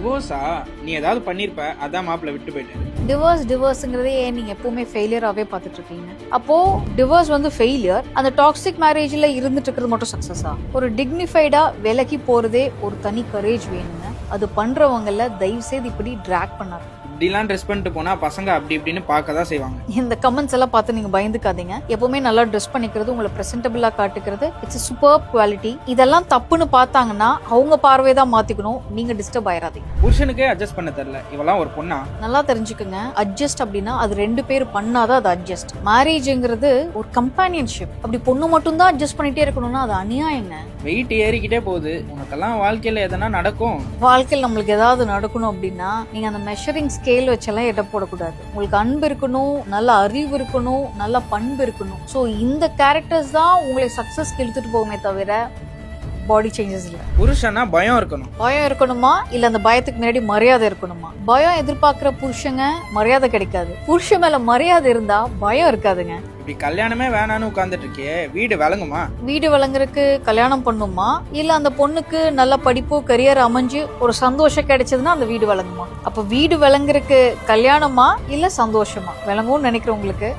டிவோர்ஸா? நீ ஏதாவது பண்ணிருப்ப, அதான் மாப்பிள்ள விட்டு போயிட்டேன். டிவோர்ஸ்ங்கிறதே ஏன் நீங்க எப்பவுமே ஃபெயிலியராகவே பார்த்துட்டு இருக்கீங்க? அப்போ டிவோர்ஸ் வந்து ஃபெயிலியர், அந்த டாக்ஸிக் மேரேஜ்ல இருந்துட்டு இருக்கிறது மட்டும் சக்சஸா? ஒரு டிக்னிஃபைடா விலகி போறதே ஒரு தனி கரேஜ் வேணுங்க. அது பண்றவங்கள தயவு செய்து இப்படி டிராக் பண்ணாரு. இப்படிலாம் ட்ரெஸ் பண்ணிட்டு போனா பசங்க அப்படி இப்படின்னு பார்க்க தான் செய்வாங்க. இந்த கமெண்ட்ஸ் எல்லாம் பார்த்து நீங்க பயந்துக்காதீங்க. எப்பவுமே நல்லா ட்ரெஸ் பண்ணிக்கிறது, உங்களை பிரசன்டபிளா காட்டுக்கிறது, இட்ஸ் சூப்பர் குவாலிட்டி. இதெல்லாம் தப்புன்னு பார்த்தாங்கன்னா அவங்க பார்வை தான் மாத்திக்கணும். நீங்க டிஸ்டர்ப் ஆயிராதீங்க. புருஷனுக்கே அட்ஜஸ்ட் பண்ண தெரியல, இவெல்லாம் ஒரு பொண்ணா? நல்லா தெரிஞ்சுக்கோங்க, அட்ஜஸ்ட் அப்படின்னா அது 2 பேர் பண்ணாதான் அது அட்ஜஸ்ட். மேரேஜ்ங்கிறது ஒரு கம்பானியன்ஷிப். அப்படி பொண்ணு மட்டும் தான் அட்ஜஸ்ட் பண்ணிட்டே இருக்கணும்னா அது அநியாயங்க. வெயிட் ஏறிக்கிட்டே போகுது. உனக்கெல்லாம் வாழ்க்கையில எதனா நடக்கும். வாழ்க்கையில் நம்மளுக்கு ஏதாவது நடக்கணும் அப்படின்னா நீங்க அந்த மெஷரிங் ஸ்கேல் வச்செல்லாம் எடை போடக்கூடாது. உங்களுக்கு அன்பு இருக்கணும், நல்ல அறிவு இருக்கணும், நல்ல பண்பு இருக்கணும். ஸோ இந்த கேரக்டர்ஸ் தான் உங்களை சக்சஸ்க்கு இழுத்துட்டு போகுமே தவிர பாடி சேஞ்சஸ் இல்ல. புருஷனா பயம் இருக்கணும். பயம் இருக்கணுமா இல்ல அந்த பயத்துக்கு முன்னாடி மரியாதை இருக்கணுமா? பயம் எதிர்பார்க்கிற புருஷங்க மரியாதை கிடைக்காது. புருஷன் மேல மரியாதை இருந்தா பயம் இருக்காதுங்க. இப்படி கல்யாணமே வேணான்னு உட்கார்ந்துட்டு இருக்கியே, வீடு விளங்குமா? வீடு விளங்குறதுக்கு கல்யாணம் பண்ணுமா இல்ல அந்த பொண்ணுக்கு நல்ல படிப்பு கரியர் அமைஞ்சு ஒரு சந்தோஷம் கிடைச்சதுன்னா அந்த வீடு விளங்குமா? அப்ப வீடு விளங்குறதுக்கு கல்யாணமா இல்ல சந்தோஷமா? விளங்கும்னு நினைக்கிறவங்களுக்கு